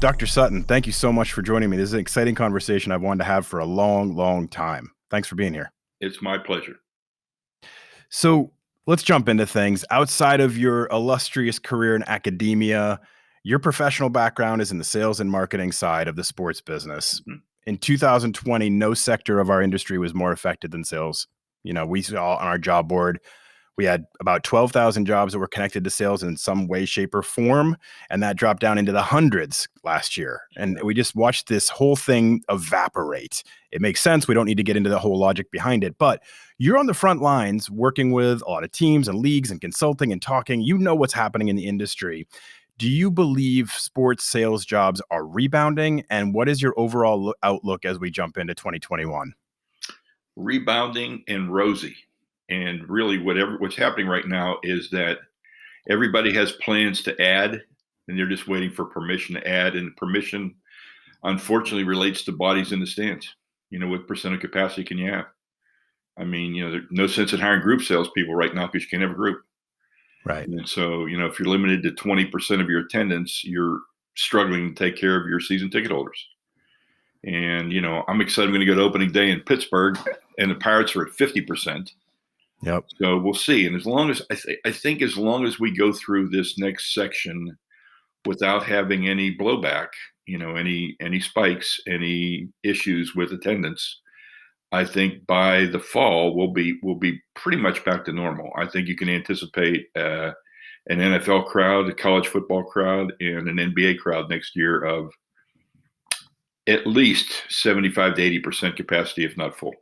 Dr. Sutton, thank you so much for joining me. This is an exciting conversation I've wanted to have for a long, long time. Thanks for being here. It's my pleasure. So let's jump into things. Outside of your illustrious career in academia, your professional background is in the sales and marketing side of the sports business. Mhm. In 2020, no sector of our industry was more affected than sales. We saw on our job board, we had about 12,000 jobs that were connected to sales in some way, shape, or form. And that dropped down into the hundreds last year. And we just watched this whole thing evaporate. It makes sense. We don't need to get into the whole logic behind it. But you're on the front lines working with a lot of teams and leagues and consulting and talking. You know what's happening in the industry. Do you believe sports sales jobs are rebounding? And what is your overall outlook as we jump into 2021? Rebounding and rosy. And really what's happening right now is that everybody has plans to add, and they're just waiting for permission to add. And permission, unfortunately, relates to bodies in the stands. What percent of capacity can you have? I mean, there's no sense in hiring group salespeople right now because you can't have a group. Right. And so, if you're limited to 20% of your attendance, you're struggling to take care of your season ticket holders. And, I'm excited. I'm going to go to opening day in Pittsburgh, and the Pirates are at 50%. Yep. So we'll see. And as long as I think as long as we go through this next section without having any blowback, any spikes, any issues with attendance, I think by the fall we'll be pretty much back to normal. I think you can anticipate an NFL crowd, a college football crowd, and an NBA crowd next year of at least 75 to 80% capacity, if not full.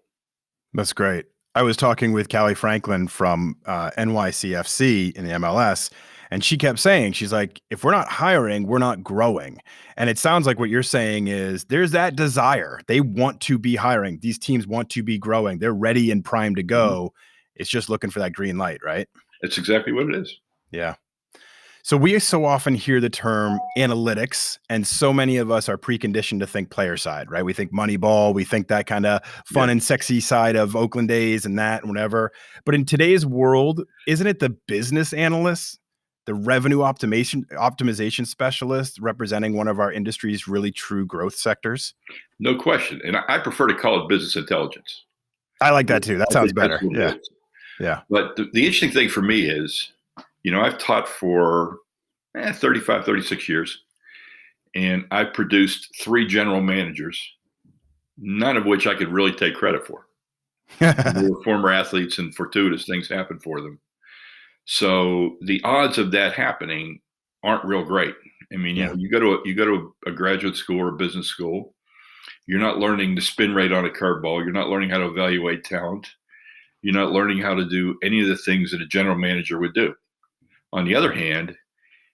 That's great. I was talking with Callie Franklin from NYCFC in the MLS, and she kept saying, she's like, if we're not hiring, we're not growing. And it sounds like what you're saying is there's that desire. They want to be hiring. These teams want to be growing. They're ready and primed to go. Mm-hmm. It's just looking for that green light, right? That's exactly what it is. Yeah. So we so often hear the term analytics, and so many of us are preconditioned to think player side, right? We think Moneyball, we think that kind of fun and sexy side of Oakland days and that and whatever. But in today's world, isn't it the business analysts, the revenue optimization specialists representing one of our industry's really true growth sectors? No question. And I prefer to call it business intelligence. I like that too. That sounds better. Yeah. Yeah. But the interesting thing for me is, I've taught for 35, 36 years, and I produced 3 general managers, none of which I could really take credit for. They were former athletes, and fortuitous things happened for them. So the odds of that happening aren't real great. I mean, you go to a graduate school or a business school, you're not learning the spin rate on a curveball. You're not learning how to evaluate talent. You're not learning how to do any of the things that a general manager would do. On the other hand,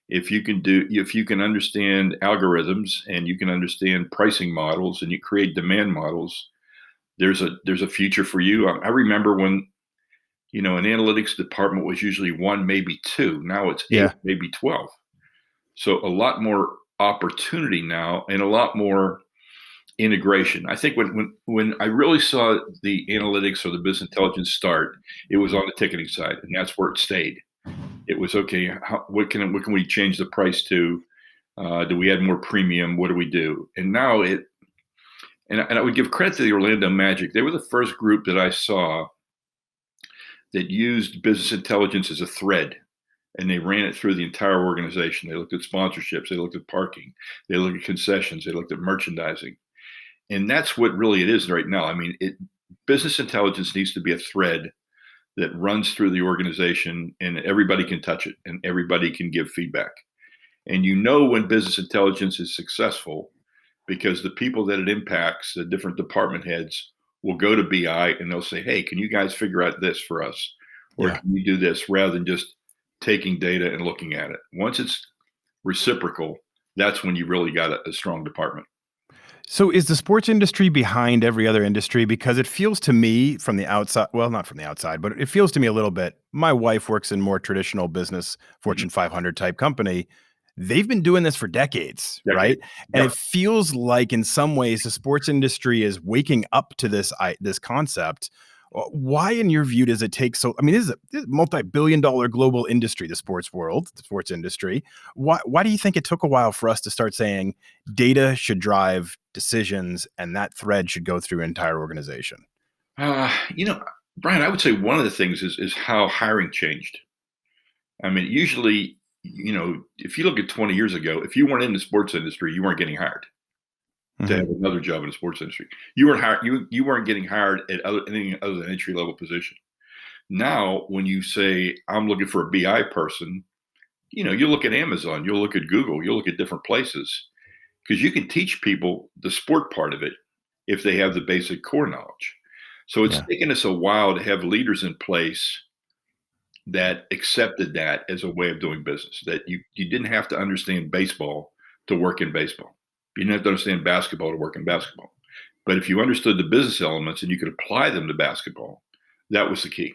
if you can understand algorithms and you can understand pricing models and you create demand models, there's a future for you. I remember when, an analytics department was usually 1, maybe 2. Now it's 8, maybe 12. So a lot more opportunity now and a lot more integration. I think when I really saw the analytics or the business intelligence start, it was on the ticketing side, and that's where it stayed. It was okay. What can we change the price to? Do we add more premium? What do we do? And now and I would give credit to the Orlando Magic. They were the first group that I saw that used business intelligence as a thread, and they ran it through the entire organization. They looked at sponsorships. They looked at parking. They looked at concessions. They looked at merchandising. And that's what really it is right now. I mean, business intelligence needs to be a thread that runs through the organization, and everybody can touch it and everybody can give feedback. And when business intelligence is successful because the people that it impacts, the different department heads, will go to BI and they'll say, hey, can you guys figure out this for us? Or can you do this, rather than just taking data and looking at it? Once it's reciprocal, that's when you really got a strong department. So is the sports industry behind every other industry? Because it feels to me from the outside, well, not from the outside, but it feels to me a little bit. My wife works in more traditional business, Fortune 500 type company. They've been doing this for decades, right? And it feels like in some ways the sports industry is waking up to this concept. Why, in your view, does it take so? I mean, this is a multi-billion-dollar global industry, the sports world, the sports industry. Why do you think it took a while for us to start saying data should drive decisions and that thread should go through an entire organization? You know, Brian, I would say one of the things is how hiring changed. I mean, usually, if you look at 20 years ago, if you weren't in the sports industry, you weren't getting hired to have another job in the sports industry. You weren't hired. You weren't getting hired at anything other than entry level position. Now, when you say I'm looking for a BI person, you look at Amazon, you'll look at Google, you'll look at different places because you can teach people the sport part of it if they have the basic core knowledge. So it's taken us a while to have leaders in place that accepted that as a way of doing business, that you didn't have to understand baseball to work in baseball. You didn't have to understand basketball to work in basketball. But if you understood the business elements and you could apply them to basketball, that was the key.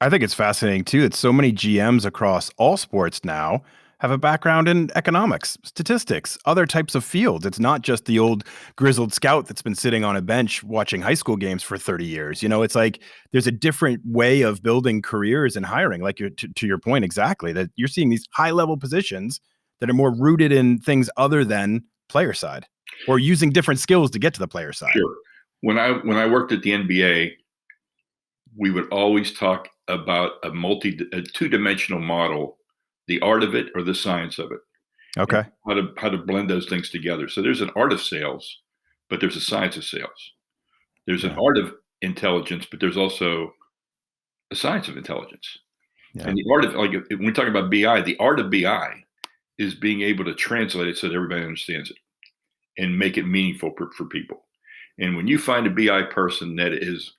I think it's fascinating too that so many GMs across all sports now have a background in economics, statistics, other types of fields. It's not just the old grizzled scout that's been sitting on a bench watching high school games for 30 years. It's like there's a different way of building careers and hiring, like to your point exactly, that you're seeing these high level positions that are more rooted in things other than player side or using different skills to get to the player side. Sure. When I worked at the NBA, we would always talk about a two-dimensional model, the art of it or the science of it. Okay. How to blend those things together. So there's an art of sales, but there's a science of sales. There's an art of intelligence, but there's also a science of intelligence. Yeah. And the art of, like, when we're talking about BI, the art of BI is being able to translate it so that everybody understands it and make it meaningful for people. And when you find a BI person that is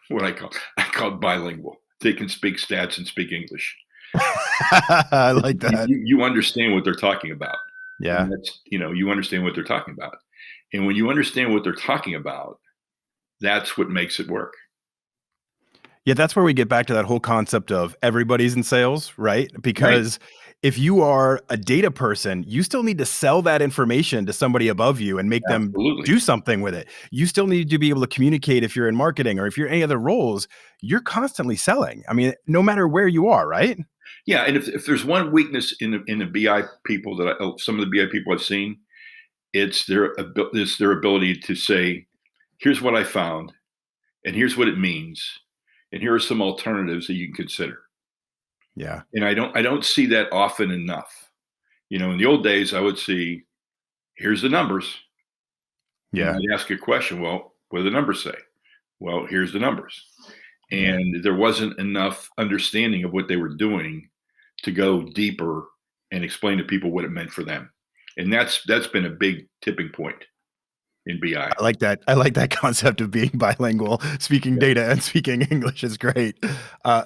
what I call bilingual, they can speak stats and speak English. I like that. You understand what they're talking about. Yeah. And that's, you understand what they're talking about. And when you understand what they're talking about, that's what makes it work. Yeah, that's where we get back to that whole concept of everybody's in sales, right? Because if you are a data person, you still need to sell that information to somebody above you and make them do something with it. You still need to be able to communicate if you're in marketing or if you're in any other roles. You're constantly selling. I mean, no matter where you are, right? Yeah, and if there's one weakness in the BI people some of the BI people I've seen, it's their ability to say, here's what I found, and here's what it means, and here are some alternatives that you can consider. Yeah. And I don't see that often enough. In the old days, I would see, here's the numbers. Yeah. And I'd ask a question. Well, what do the numbers say? Well, here's the numbers. And there wasn't enough understanding of what they were doing to go deeper and explain to people what it meant for them. And that's been a big tipping point in BI. I like that. I like that concept of being bilingual, speaking data and speaking English is great.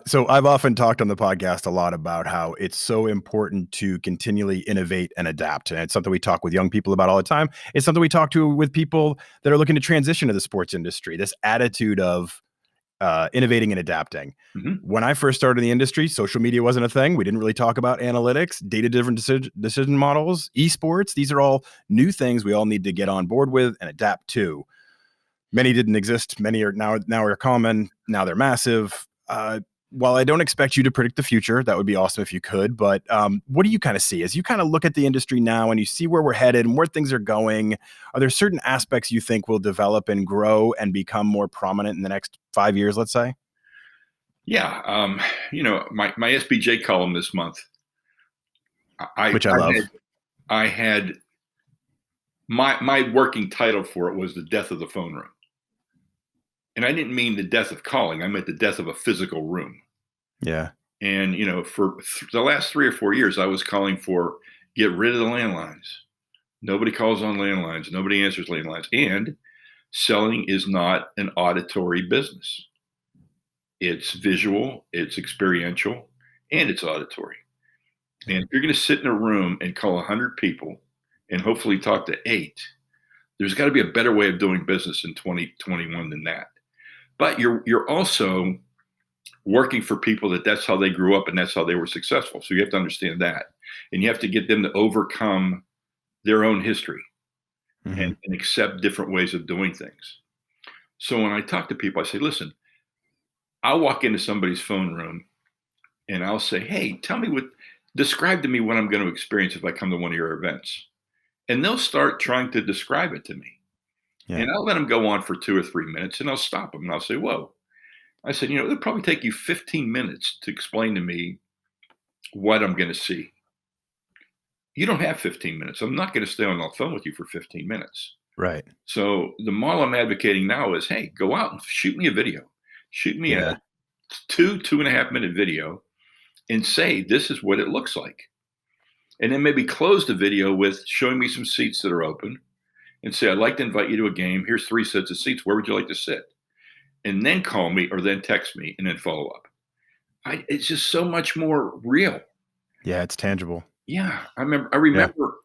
So I've often talked on the podcast a lot about how it's so important to continually innovate and adapt. And it's something we talk with young people about all the time. It's something we talk to with people that are looking to transition to the sports industry, this attitude of innovating and adapting. Mm-hmm. When I first started in the industry, social media wasn't a thing. We didn't really talk about analytics, data-driven decision models, esports. These are all new things we all need to get on board with and adapt to. Many didn't exist. Many are now are common. Now they're massive. While I don't expect you to predict the future, that would be awesome if you could. But what do you kind of see as you kind of look at the industry now and you see where we're headed and where things are going? Are there certain aspects you think will develop and grow and become more prominent in the next 5 years, let's say? Yeah. My SBJ column this month, which I love. I had my working title for it was The Death of the Phone Room. And I didn't mean the death of calling. I meant the death of a physical room. Yeah. And, for the last 3 or 4 years, I was calling for get rid of the landlines. Nobody calls on landlines. Nobody answers landlines. And selling is not an auditory business. It's visual, it's experiential, and it's auditory. And if you're going to sit in a room and call 100 people and hopefully talk to 8, there's got to be a better way of doing business in 2021 than that. But you're also working for people that's how they grew up and that's how they were successful. So you have to understand that. And you have to get them to overcome their own history and accept different ways of doing things. So when I talk to people, I say, listen, I'll walk into somebody's phone room and I'll say, hey, describe to me what I'm going to experience if I come to one of your events. And they'll start trying to describe it to me. Yeah. And I'll let them go on for 2 or 3 minutes and I'll stop them and I'll say, whoa. I said, it'll probably take you 15 minutes to explain to me what I'm going to see. You don't have 15 minutes. I'm not going to stay on the phone with you for 15 minutes. Right. So the model I'm advocating now is, hey, go out and shoot me a video. Shoot me a 2.5 minute video and say, this is what it looks like. And then maybe close the video with showing me some seats that are open and say, I'd like to invite you to a game. Here's 3 sets of seats. Where would you like to sit? And then call me or then text me and then follow up. It's just so much more real. Yeah, it's tangible. Yeah. I remember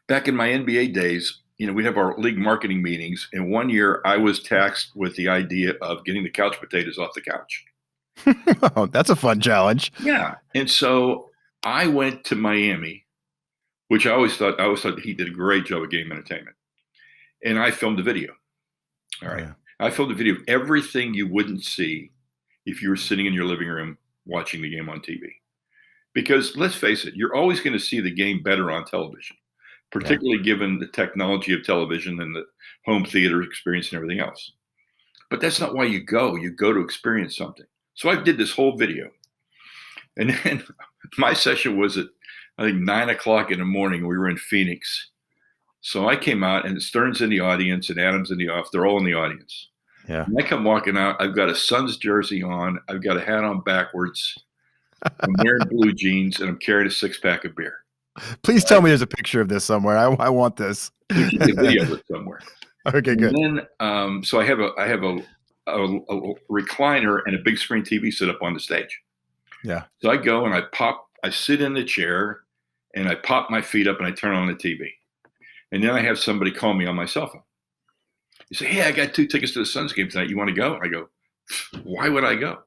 back in my NBA days, we'd have our league marketing meetings. And one year I was tasked with the idea of getting the couch potatoes off the couch. Oh, that's a fun challenge. Yeah. And so I went to Miami, which I always thought that he did a great job of game entertainment. And I filmed a video. All right. Yeah. I filmed a video of everything you wouldn't see if you were sitting in your living room watching the game on TV. Because let's face it, you're always going to see the game better on television, particularly given the technology of television and the home theater experience and everything else. But that's not why you go. You go to experience something. So I did this whole video. And then my session was at, I think, 9 o'clock in the morning. We were in Phoenix. So I came out, and Stern's in the audience, and Adam's in the office. They're all in the audience. Yeah. And I come walking out. I've got a Suns jersey on. I've got a hat on backwards. I'm wearing blue jeans, and I'm carrying a 6-pack of beer. Please tell me there's a picture of this somewhere. I want this. We can get video of it somewhere. Okay, good. And then, so I have a recliner and a big screen TV set up on the stage. Yeah. So I go and I sit in the chair, and I pop my feet up, and I turn on the TV. And then I have somebody call me on my cell phone. You say, hey, I got 2 tickets to the Suns game tonight. You want to go? I go, why would I go?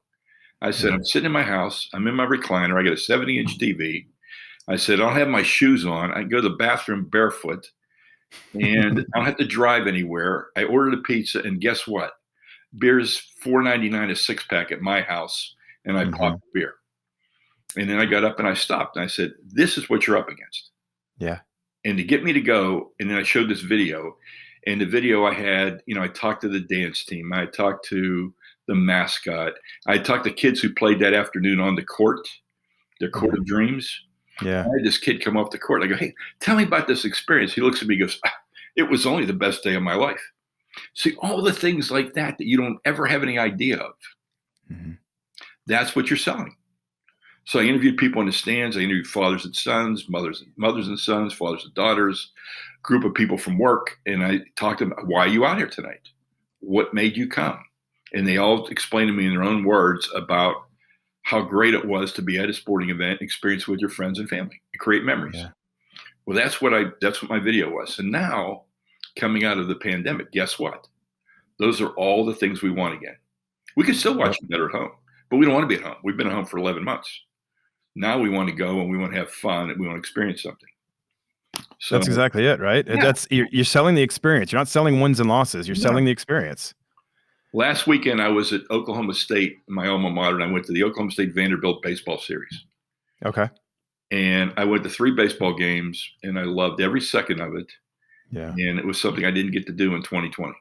I said, I'm sitting in my house. I'm in my recliner. I got a 70-inch TV. I said, I don't have my shoes on. I can go to the bathroom barefoot, and I don't have to drive anywhere. I ordered a pizza, and guess what? Beer's $4.99 a 6-pack at my house, and I popped beer. And then I got up and I stopped, and I said, this is what you're up against. Yeah. And to get me to go, and then I showed this video, and the video I had, I talked to the dance team. I talked to the mascot. I talked to kids who played that afternoon on the court, their Court of Dreams. Yeah. I had this kid come off the court. I go, hey, tell me about this experience. He looks at me and goes, it was only the best day of my life. See, all the things like that you don't ever have any idea of. Mm-hmm. That's what you're selling. So I interviewed people in the stands. I interviewed fathers and sons, mothers and sons, fathers and daughters, group of people from work. And I talked to them, why are you out here tonight? What made you come? And they all explained to me in their own words about how great it was to be at a sporting event, experience with your friends and family, and create memories. Yeah. Well, that's what my video was. And now, coming out of the pandemic, guess what? Those are all the things we want again. We can still watch them better at home, but we don't want to be at home. We've been at home for 11 months. Now we want to go and we want to have fun and we want to experience something. So that's exactly it, right? Yeah. You're selling the experience. You're not selling wins and losses. You're selling the experience. Last weekend, I was at Oklahoma State, my alma mater, and I went to the Oklahoma State Vanderbilt baseball series. Okay. And I went to 3 baseball games, and I loved every second of it. Yeah. And it was something I didn't get to do in 2020.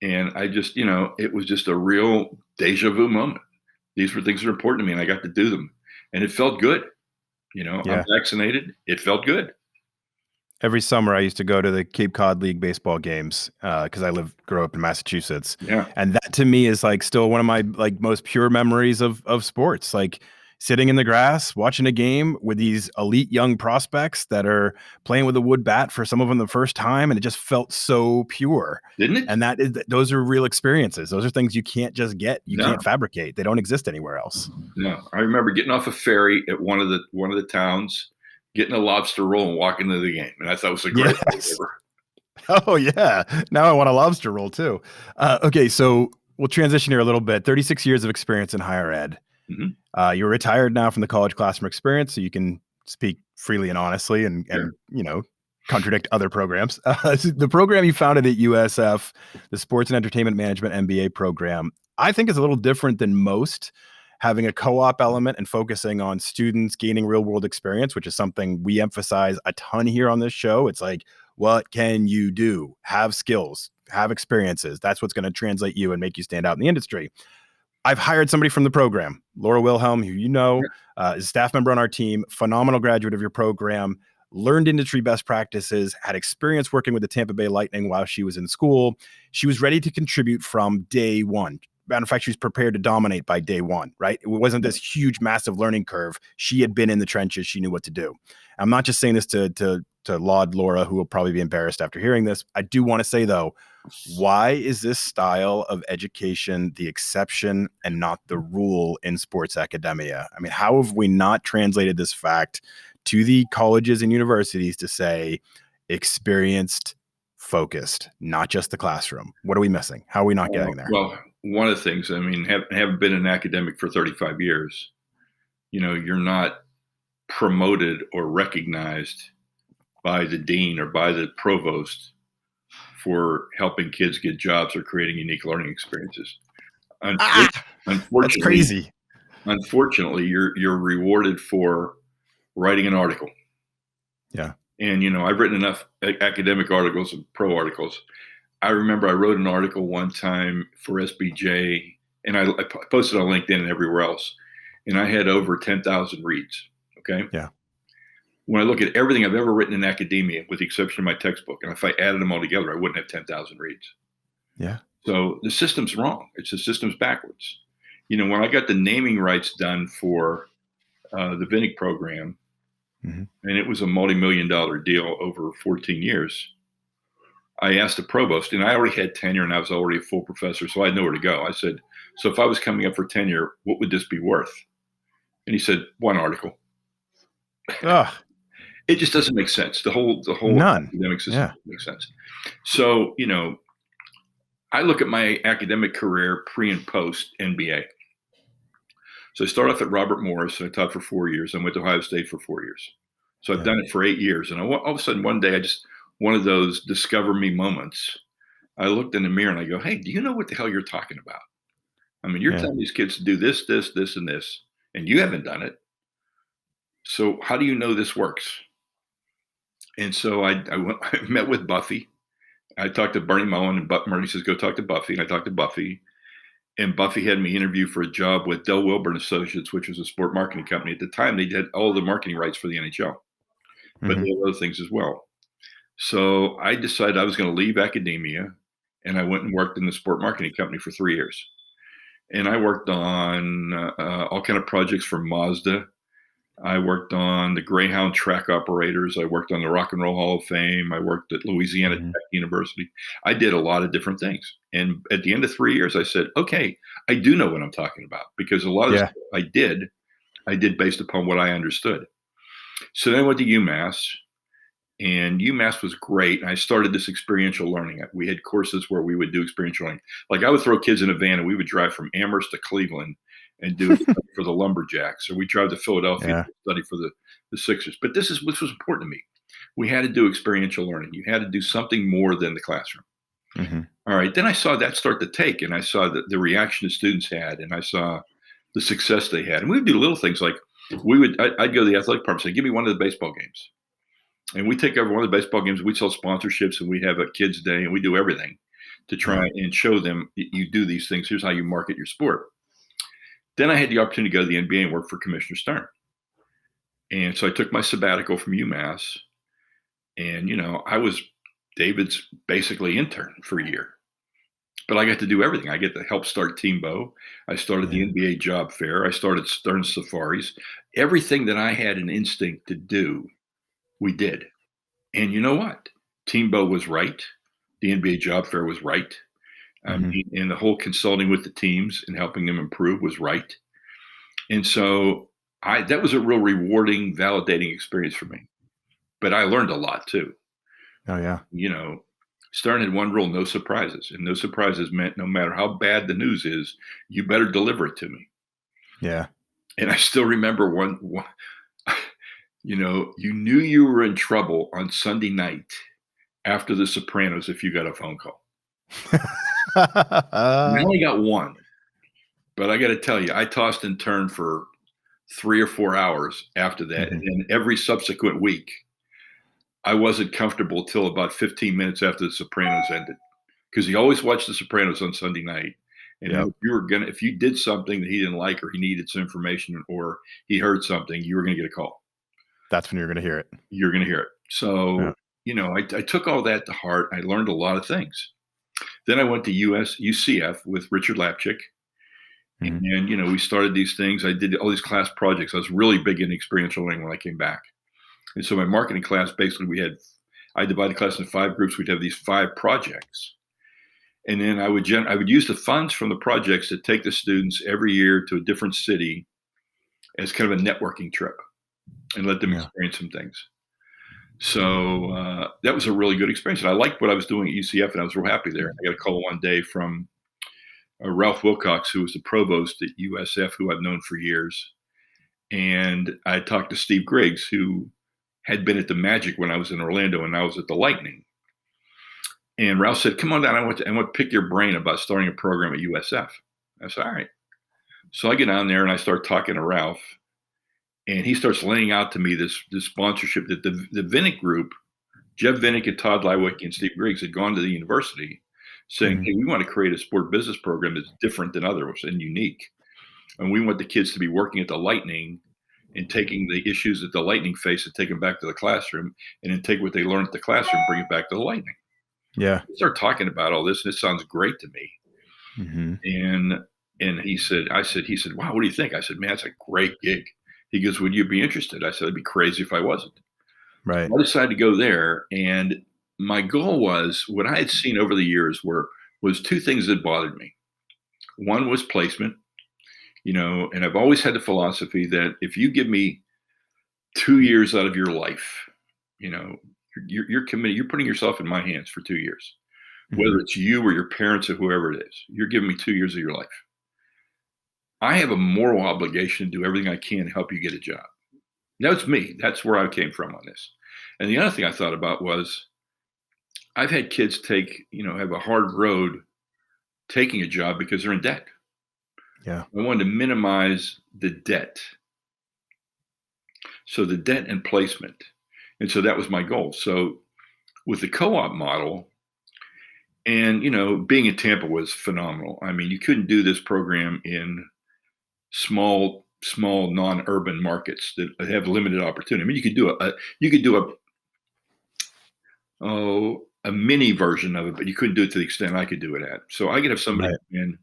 And I just, it was just a real deja vu moment. These were things that are important to me, and I got to do them. And it felt good. I'm vaccinated. It felt good. Every summer I used to go to the Cape Cod League baseball games because I grew up in Massachusetts. Yeah. And that to me is like still one of my most pure memories of sports, like sitting in the grass, watching a game with these elite young prospects that are playing with a wood bat for some of them the first time. And it just felt so pure. Didn't it? And those are real experiences. Those are things you can't just get. You can't fabricate. They don't exist anywhere else. No, I remember getting off a ferry at one of the towns, getting a lobster roll and walking to the game. And I thought it was a great thing ever. Oh, yeah. Now I want a lobster roll too. Okay, so we'll transition here a little bit. 36 years of experience in higher ed. Mm-hmm. You're retired now from the college classroom experience, so you can speak freely and honestly and contradict other programs. The program you founded at USF, the Sports and Entertainment Management MBA program, I think is a little different than most, having a co-op element and focusing on students gaining real world experience, which is something we emphasize a ton here on this show. It's like, what can you do? Have skills, have experiences. That's what's going to translate you and make you stand out in the industry. I've hired somebody from the program, Laura Wilhelm, who you know, is a staff member on our team, phenomenal graduate of your program, learned industry best practices, had experience working with the Tampa Bay Lightning while she was in school. She was ready to contribute from day one. Matter of fact, she was prepared to dominate by day one, right? It wasn't this huge, massive learning curve. She had been in the trenches. She knew what to do. I'm not just saying this to laud Laura, who will probably be embarrassed after hearing this. I do want to say, though, why is this style of education the exception and not the rule in sports academia? I mean, how have we not translated this fact to the colleges and universities to say experienced, focused, not just the classroom? What are we missing? How are we not getting there? Well, one of the things, I mean, having been an academic for 35 years, you're not promoted or recognized by the dean or by the provost for helping kids get jobs or creating unique learning experiences. Unfortunately, that's crazy. Unfortunately, you're rewarded for writing an article. Yeah. And, I've written enough academic articles and pro articles. I remember I wrote an article one time for SBJ, and I posted on LinkedIn and everywhere else, and I had over 10,000 reads. Okay. Yeah. When I look at everything I've ever written in academia, with the exception of my textbook, and if I added them all together, I wouldn't have 10,000 reads. Yeah. So the system's wrong. The system's backwards. When I got the naming rights done for the Vinnick program, and it was a multi-million-dollar deal over 14 years, I asked the provost, and I already had tenure, and I was already a full professor, so I had nowhere to go. I said, so if I was coming up for tenure, what would this be worth? And he said, one article. It just doesn't make sense. The whole academic system doesn't make sense. So, I look at my academic career pre and post NBA. So I started off at Robert Morris, and I taught for 4 years. I went to Ohio State for 4 years. So I've done it for 8 years. And all of a sudden, one day, one of those discover me moments, I looked in the mirror and I go, hey, do you know what the hell you're talking about? I mean, you're telling these kids to do this, this, this, and this, and you haven't done it. So how do you know this works? And so I met with Buffy. I talked to Bernie Mullen, and Bernie says, go talk to Buffy. And I talked to Buffy. And Buffy had me interview for a job with Del Wilburn Associates, which was a sport marketing company. At the time, they did all the marketing rights for the NHL, but they had other things as well. So I decided I was going to leave academia, and I went and worked in the sport marketing company for 3 years. And I worked on all kind of projects for Mazda. I worked on the Greyhound track operators. I worked on the Rock and Roll Hall of Fame. I worked at Louisiana Tech University. I did a lot of different things. And at the end of 3 years, I said, okay, I do know what I'm talking about, because a lot of stuff I did based upon what I understood. So then I went to UMass, and UMass was great. And I started this experiential learning. We had courses where we would do experiential learning. Like I would throw kids in a van, and we would drive from Amherst to Cleveland and do it for the Lumberjacks, or we drive to Philadelphia to study for the Sixers. But this was important to me. We had to do experiential learning. You had to do something more than the classroom. All right. Then I saw that start to take, and I saw the reaction the students had, and I saw the success they had. And we would do little things like I'd go to the athletic department and say, give me one of the baseball games. And we take over one of the baseball games, we'd sell sponsorships, and we'd have a kids' day, and we do everything to try and show them you do these things. Here's how you market your sport. Then I had the opportunity to go to the NBA and work for Commissioner Stern. And so I took my sabbatical from UMass, and, I was David's basically intern for a year. But I got to do everything. I get to help start Teambo. I started the NBA job fair. I started Stern Safaris. Everything that I had an instinct to do, we did. And you know what? Teambo was right. The NBA job fair was right. And the whole consulting with the teams and helping them improve was right. And so that was a real rewarding, validating experience for me. But I learned a lot too. Oh, yeah. Stern had one rule: no surprises. And no surprises meant no matter how bad the news is, you better deliver it to me. Yeah. And I still remember one You knew you were in trouble on Sunday night after The Sopranos if you got a phone call. I only got one, but I got to tell you, I tossed and turned for 3 or 4 hours after that. And then every subsequent week, I wasn't comfortable till about 15 minutes after The Sopranos ended, because he always watched The Sopranos on Sunday night. And Yep. if you did something that he didn't like, or he needed some information, or he heard something, you were going to get a call. That's when you're going to hear it. You're going to hear it. So, Yeah. I took all that to heart. I learned a lot of things. Then I went to UCF with Richard Lapchick. Mhm. And, we started these things. I did all these class projects. I was really big in experiential learning when I came back. And so my marketing class, basically, I divided the class into 5 groups. We'd have these 5 projects. And then I would use the funds from the projects to take the students every year to a different city as kind of a networking trip and let them experience some things. So that was a really good experience. And I liked what I was doing at UCF, and I was real happy there. I got a call one day from Ralph Wilcox, who was the provost at USF, who I've known for years. And I talked to Steve Griggs, who had been at the Magic when I was in Orlando, and I was at the Lightning. And Ralph said, "Come on down. I want to pick your brain about starting a program at USF." I said, "All right." So I get down there and I start talking to Ralph, and he starts laying out to me this sponsorship that the Vinnick Group, Jeff Vinnick and Todd Lightwick and Steve Griggs, had gone to the university saying, "Hey, we want to create a sport business program that's different than others and unique. And we want the kids to be working at the Lightning and taking the issues that the Lightning face and take them back to the classroom, and then take what they learned at the classroom, bring it back to the Lightning." Yeah. We start talking about all this, and it sounds great to me. And he said, "Wow, what do you think?" I said, "Man, that's a great gig." He goes, "Would you be interested?" I said, "I'd be crazy if I wasn't." Right. So I decided to go there, and my goal was, what I had seen over the years was 2 things that bothered me. One was placement, and I've always had the philosophy that if you give me 2 years out of your life, you're committed. You're putting yourself in my hands for 2 years, whether it's you or your parents or whoever it is. You're giving me 2 years of your life. I have a moral obligation to do everything I can to help you get a job. That's me. That's where I came from on this. And the other thing I thought about was, I've had kids have a hard road taking a job because they're in debt. Yeah. I wanted to minimize the debt. So the debt and placement. And so that was my goal. So with the co-op model, and, being in Tampa was phenomenal. I mean, you couldn't do this program in small non-urban markets that have limited opportunity. I mean, you could do a mini version of it, but you couldn't do it to the extent I could do it at. So I could have somebody come in,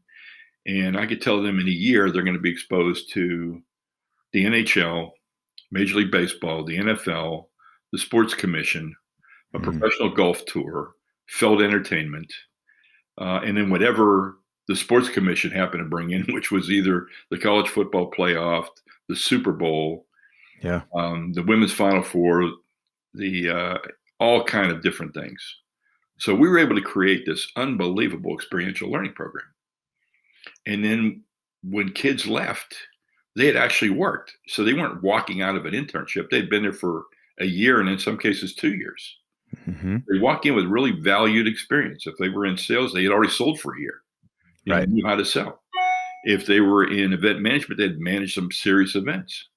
and I could tell them in a year they're going to be exposed to the NHL, Major League Baseball, the NFL, the Sports Commission, a professional golf tour, Feld Entertainment, and then whatever the Sports Commission happened to bring in, which was either the college football playoff, the Super Bowl, the women's Final Four, the all kind of different things. So we were able to create this unbelievable experiential learning program. And then when kids left, they had actually worked. So they weren't walking out of an internship. They'd been there for a year, and in some cases 2 years. They walk in with really valued experience. If they were in sales, they had already sold for a year. They knew how to sell. If they were in event management, they'd managed some serious events.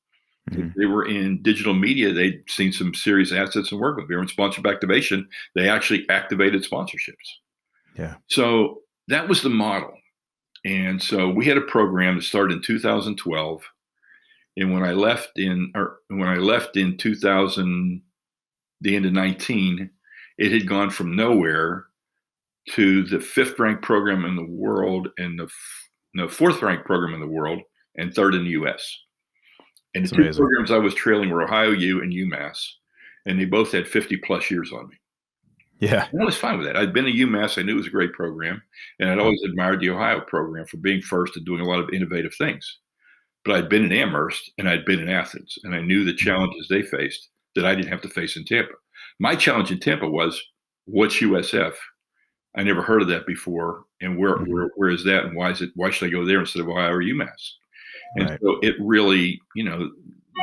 If they were in digital media, they'd seen some serious assets and work with. If they were in sponsorship activation, they actually activated sponsorships. Yeah. So that was the model. And so we had a program that started in 2012. And when I left in 2000, the end of 19, it had gone from nowhere to the 5th ranked program in the world, and the 4th ranked program in the world, and 3rd in the US. And the 2 programs I was trailing were Ohio U and UMass, and they both had 50 plus years on me. Yeah. And I was fine with that. I'd been at UMass. I knew it was a great program, and I'd always admired the Ohio program for being first and doing a lot of innovative things. But I'd been in Amherst, and I'd been in Athens, and I knew the challenges they faced that I didn't have to face in Tampa. My challenge in Tampa was, what's USF? I never heard of that before, and where is that, and why should I go there instead of Ohio or UMass? And so it really,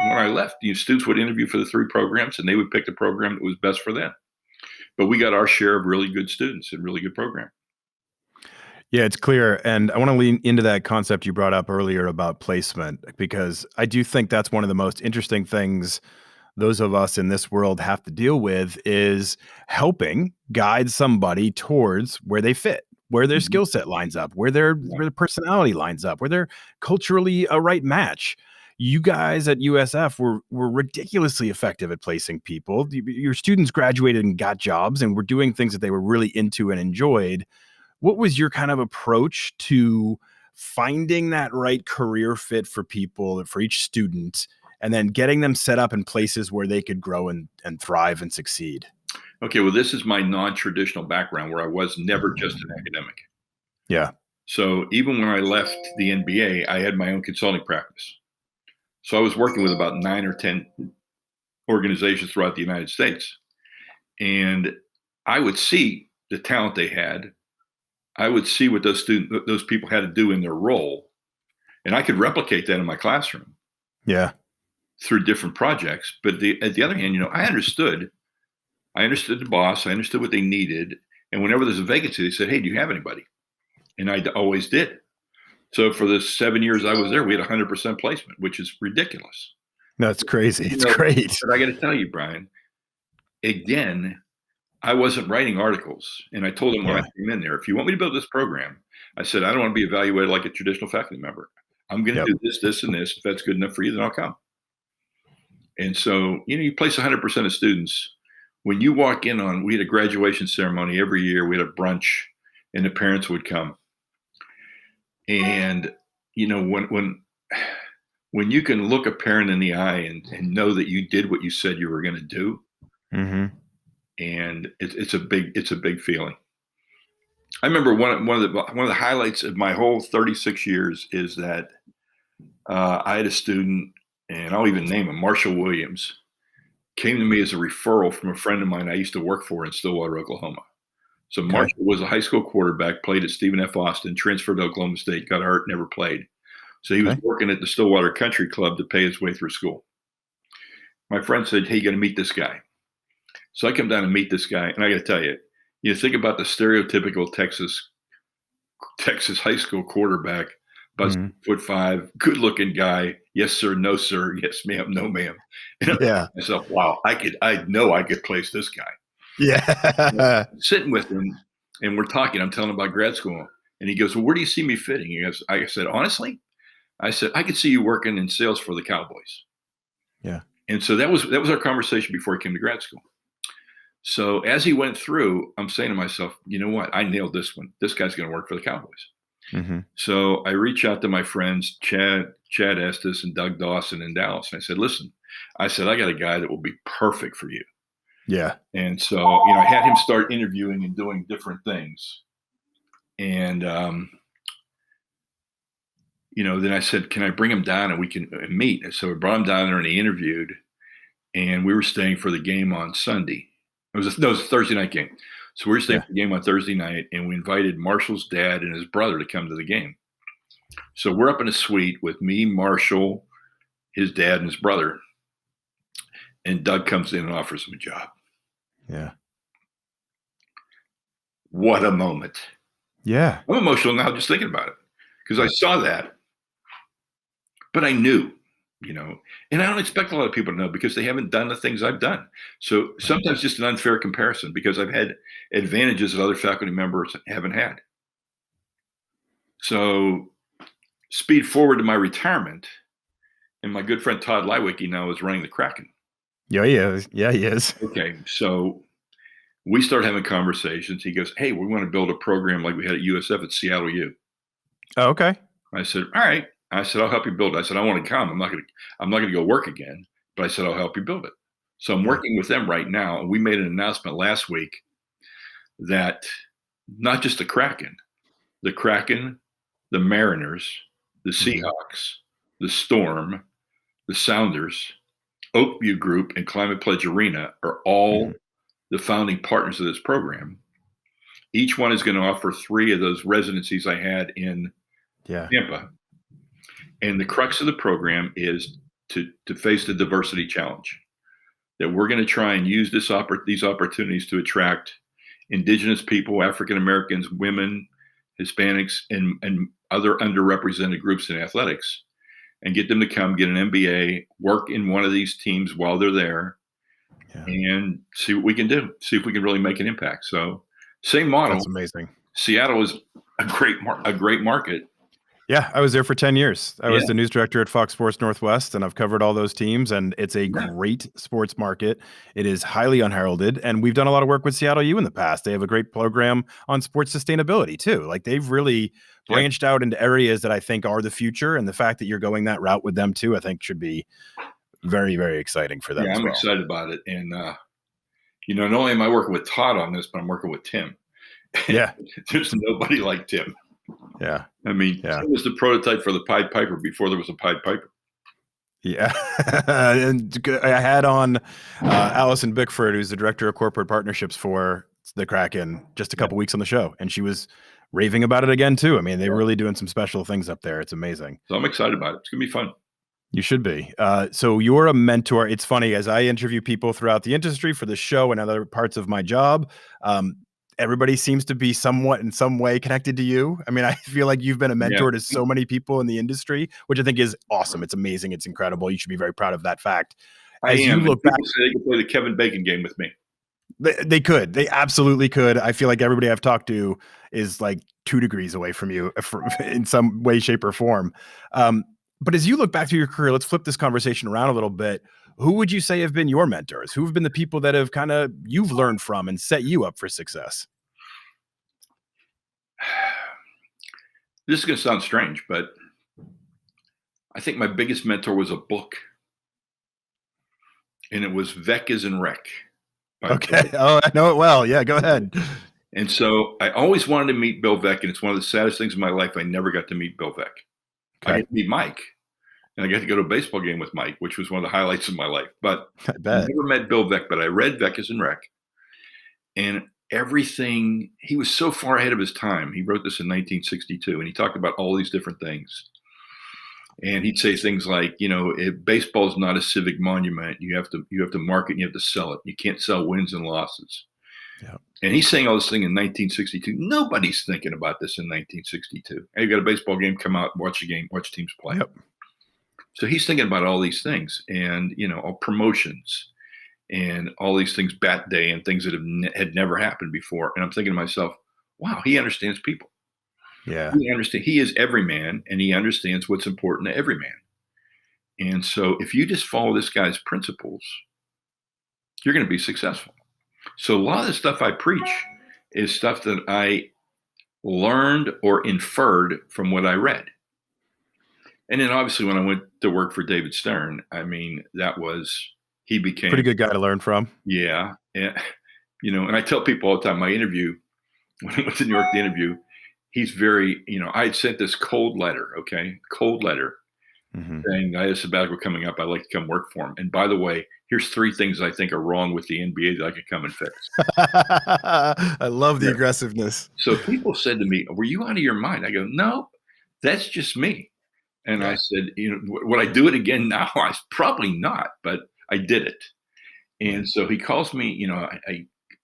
when I left, students would interview for the 3 programs, and they would pick the program that was best for them. But we got our share of really good students and really good program. Yeah, it's clear. And I want to lean into that concept you brought up earlier about placement, because I do think that's one of the most interesting things those of us in this world have to deal with, is helping guide somebody towards where they fit, where their skill set lines up, where their personality lines up, where they're culturally a right match. You guys at USF were ridiculously effective at placing people. Your students graduated and got jobs and were doing things that they were really into and enjoyed. What was your kind of approach to finding that right career fit for people, for each student, and then getting them set up in places where they could grow and thrive and succeed? Okay, well, this is my non-traditional background, where I was never just an academic. Yeah. So even when I left the NBA, I had my own consulting practice. So I was working with about 9 or 10 organizations throughout the United States. And I would see the talent they had. I would see what those people had to do in their role. And I could replicate that in my classroom. Yeah. Through different projects. But at the other hand, I understood the boss. I understood what they needed. And whenever there's a vacancy, they said, hey, do you have anybody? And I always did. So for the 7 years I was there, we had 100% placement, which is ridiculous. That's crazy. It's great. But I got to tell you, Brian, again, I wasn't writing articles. And I told them when I came in there, if you want me to build this program, I said, I don't want to be evaluated like a traditional faculty member. I'm going to do this, this, and this. If that's good enough for you, then I'll come. And so, you place 100% of students. When you walk in we had a graduation ceremony every year. We had a brunch, and the parents would come. And, when you can look a parent in the eye and know that you did what you said you were going to do, and it's a big feeling. I remember one of the highlights of my whole 36 years is that I had a student, and I'll even name him, Marshall Williams, came to me as a referral from a friend of mine I used to work for in Stillwater, Oklahoma. So Marshall was a high school quarterback, played at Stephen F. Austin, transferred to Oklahoma State, got hurt, never played. So he was working at the Stillwater Country Club to pay his way through school. My friend said, hey, you got to meet this guy. So I come down and meet this guy, and I got to tell you, think about the stereotypical Texas high school quarterback, about 6'5", good-looking guy. Yes, sir. No, sir. Yes, ma'am. No, ma'am. And I thought to myself, wow, I know I could place this guy. Yeah. Sitting with him, and we're talking. I'm telling him about grad school, and he goes, well, where do you see me fitting? He goes, I said, honestly, I could see you working in sales for the Cowboys. Yeah. And so that was our conversation before he came to grad school. So as he went through, I'm saying to myself, you know what? I nailed this one. This guy's going to work for the Cowboys. So I reach out to my friends, Chad Estes and Doug Dawson in Dallas. And I said, listen, I got a guy that will be perfect for you. Yeah. And so, I had him start interviewing and doing different things. And, then I said, can I bring him down and we can meet? And so I brought him down there and he interviewed, and we were staying for the game on Sunday. It was a Thursday night game. So we were staying for the game on Thursday night, and we invited Marshall's dad and his brother to come to the game. So we're up in a suite with me, Marshall, his dad, and his brother. And Doug comes in and offers him a job. Yeah. What a moment. Yeah. I'm emotional now just thinking about it, because I saw that. But I knew, and I don't expect a lot of people to know, because they haven't done the things I've done. So sometimes just an unfair comparison, because I've had advantages that other faculty members haven't had. So speed forward to my retirement, and my good friend Todd Lightwick now is running the Kraken. Yeah, he is. Yeah, he is. Okay, so we start having conversations. He goes, hey, we want to build a program like we had at USF at Seattle U. Oh, okay. I said, all right. I said, I'll help you build it. I said, I want to come. I'm not going to go work again, but I said, I'll help you build it. So I'm working with them right now. And we made an announcement last week that not just the Kraken, the Mariners, the Seahawks, the Storm, the Sounders, Oakview Group, and Climate Pledge Arena are all the founding partners of this program. Each one is going to offer 3 of those residencies I had in Tampa. And the crux of the program is to face the diversity challenge. That we're going to try and use these opportunities to attract indigenous people, African Americans, women, Hispanics, and other underrepresented groups in athletics, and get them to come get an MBA, work in one of these teams while they're there, and see what we can do. See if we can really make an impact. So, same model. That's amazing. Seattle is a great market. Yeah, I was there for 10 years. I was the news director at Fox Sports Northwest, and I've covered all those teams, and it's a great sports market. It is highly unheralded, and we've done a lot of work with Seattle U in the past. They have a great program on sports sustainability, too. Like, they've really branched out into areas that I think are the future, and the fact that you're going that route with them, too, I think should be very, very exciting for them as well. I'm excited about it. And, not only am I working with Todd on this, but I'm working with Tim. Yeah. There's nobody like Tim. Yeah. I mean, Tim was the prototype for the Pied Piper before there was a Pied Piper. Yeah. And I had on Allison Bickford, who's the director of corporate partnerships for the Kraken, just a couple weeks on the show. And she was raving about it again, too. I mean, they're really doing some special things up there. It's amazing. So I'm excited about it. It's going to be fun. You should be. So you're a mentor. It's funny, as I interview people throughout the industry for the show and other parts of my job, everybody seems to be somewhat in some way connected to you. I mean, I feel like you've been a mentor to so many people in the industry, which I think is awesome. It's amazing. It's incredible. You should be very proud of that fact. As you look back, say they could play the Kevin Bacon game with me. They could. They absolutely could. I feel like everybody I've talked to is like 2 degrees away from you in some way, shape, or form. But as you look back through your career, let's flip this conversation around a little bit. Who would you say have been your mentors? Who have been the people that have you've learned from and set you up for success? This is going to sound strange, but I think my biggest mentor was a book. And it was Vec is in Rec. Okay. Oh, I know it well. Yeah, go ahead. And so I always wanted to meet Bill Vec, and it's one of the saddest things in my life. I never got to meet Bill Vec. I got to meet Mike, and I got to go to a baseball game with Mike, which was one of the highlights of my life. But I never met Bill Vec, but I read Vec is in Rec. And everything, he was so far ahead of his time. He wrote this in 1962, and he talked about all these different things. And he'd say things like, if baseball is not a civic monument, you have to market and you have to sell it. You can't sell wins and losses. Yeah. And he's saying all this thing in 1962. Nobody's thinking about this in 1962. Hey, you got a baseball game, come out, watch a game, watch teams play. Yep. So he's thinking about all these things, and all promotions and all these things, bat day and things that had never happened before. And I'm thinking to myself, wow, he understands people. Yeah. He is every man, and he understands what's important to every man. And so if you just follow this guy's principles, you're going to be successful. So a lot of the stuff I preach is stuff that I learned or inferred from what I read. And then obviously when I went to work for David Stern, I mean, he became pretty good guy to learn from. Yeah. And, and I tell people all the time, when I went to New York to interview, he's very, I had sent this cold letter, saying I had a sabbatical coming up. I'd like to come work for him. And by the way, here's 3 things I think are wrong with the NBA that I could come and fix. I love the aggressiveness. So people said to me, were you out of your mind? I go, no, that's just me. And I said, would I do it again now? I probably not, but I did it. And so he calls me,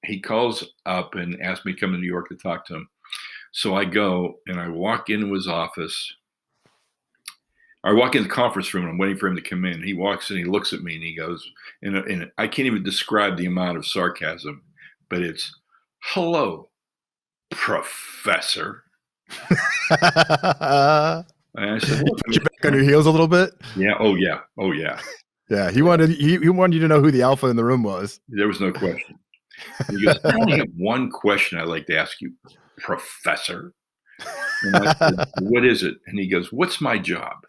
he calls up and asks me to come to New York to talk to him. So I go and I walk into his office. I walk in the conference room and I'm waiting for him to come in. He walks in, he looks at me and he goes, and I can't even describe the amount of sarcasm, but it's, hello, professor. And I said, put you back on your heels a little bit. Yeah. Oh yeah. Oh yeah. Yeah. He wanted you to know who the alpha in the room was. There was no question. He goes, I only have one question I'd like to ask you, professor. And I said, what is it? And he goes, what's my job?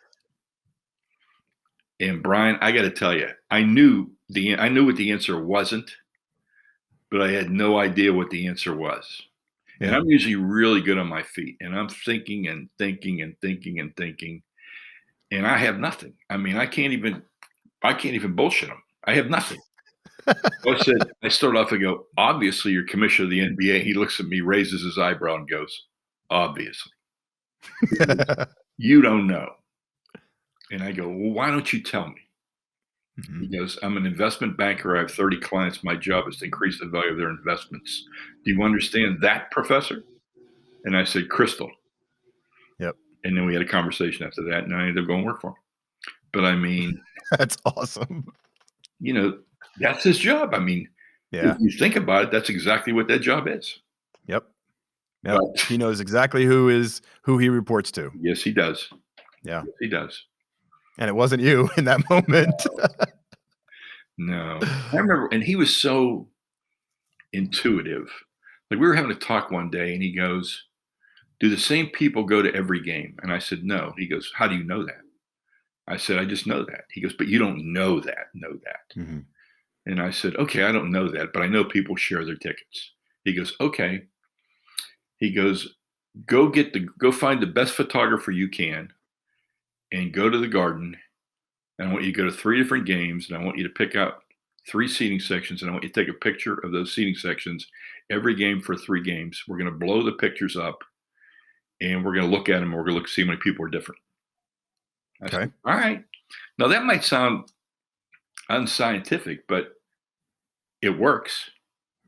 And Brian, I got to tell you, I knew what the answer wasn't, but I had no idea what the answer was. Yeah. And I'm usually really good on my feet, and I'm thinking and thinking and thinking and thinking, and I have nothing. I mean, I can't even bullshit him. I have nothing. So I start off and go, obviously you're commissioner of the NBA. He looks at me, raises his eyebrow and goes, obviously. You don't know. And I go, well, why don't you tell me? Mhm. He goes, I'm an investment banker. I have 30 clients. My job is to increase the value of their investments. Do you understand that, professor? And I said, crystal. Yep. And then we had a conversation after that, and I ended up going to work for him. But I mean, That's awesome. that's his job. I mean, if Yeah. you think about it, that's exactly what that job is. Yep. Yep. But He knows exactly who he reports to. yes, he does. Yeah. Yes, he does. And it wasn't you in that moment. No. I remember, and he was so intuitive. Like we were having a talk one day, and he goes, do the same people go to every game? And I said, no. He goes, how do you know that? I said, I just know that. He goes, but you don't know that. Mhm. And I said, okay, I don't know that, but I know people share their tickets. He goes, okay. He goes, go find the best photographer you can and go to the Garden. And I want you to go to 3 different games, and I want you to pick out 3 seating sections, and I want you to take a picture of those seating sections every game for 3 games. We're going to blow the pictures up, and we're going to look at them, and we're going to look see how many people are different. I Okay. said, all right. Now that might sound unscientific, but it works.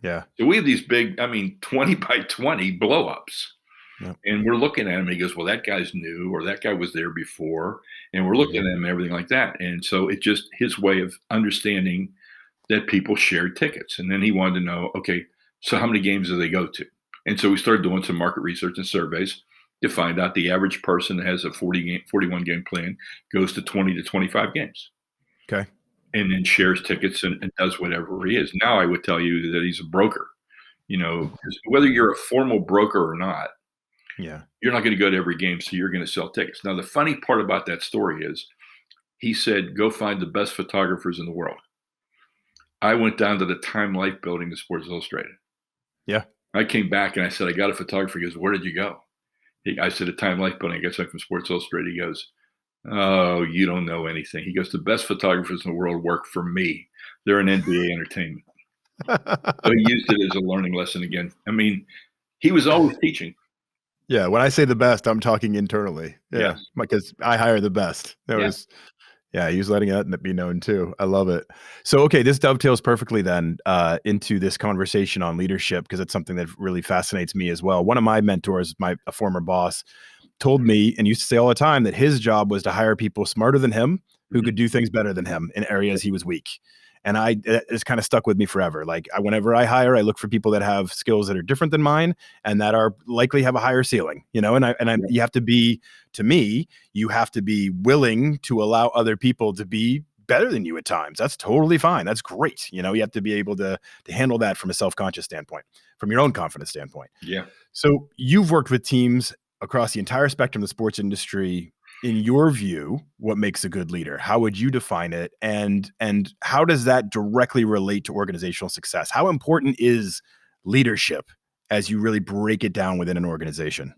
Yeah. So we have these big, 20 by 20 blow ups. Yep. And we're looking at him. And he goes, well, that guy's new, or that guy was there before. And we're looking Mhm. at him and everything like that. And so it just his way of understanding that people shared tickets. And then he wanted to know, okay, so how many games do they go to? And so we started doing some market research and surveys to find out the average person that has a 41 game plan goes to 20 to 25 games Okay. and then shares tickets and does whatever he is. Now I would tell you that he's a broker, 'cause whether you're a formal broker or not, Yeah. you're not going to go to every game, so you're going to sell tickets. Now, the funny part about that story is he said, go find the best photographers in the world. I went down to the Time Life building to Sports Illustrated. Yeah. I came back and I said, I got a photographer. He goes, where did you go? I said, the Time Life building. I got something from Sports Illustrated. He goes, oh, you don't know anything. He goes, the best photographers in the world work for me. They're in NBA entertainment. So he used it as a learning lesson again. He was always teaching. Yeah, when I say the best, I'm talking internally. Yeah, Yes. because I hire the best. Yeah. Yeah, he was letting it be known too. I love it. So, okay, this dovetails perfectly then into this conversation on leadership because it's something that really fascinates me as well. One of my mentors, a former boss, told me and used to say all the time that his job was to hire people smarter than him who Mhm. could do things better than him in areas he was weak. And it's kind of stuck with me forever. Like whenever I hire, I look for people that have skills that are different than mine and that are likely have a higher ceiling, Yeah. you have to be, to me, you have to be willing to allow other people to be better than you at times. That's totally fine. That's great. You have to be able to handle that from a self-conscious standpoint, from your own confidence standpoint. Yeah. So you've worked with teams across the entire spectrum of the sports industry. In your view, what makes a good leader? How would you define it? And how does that directly relate to organizational success? How important is leadership as you really break it down within an organization?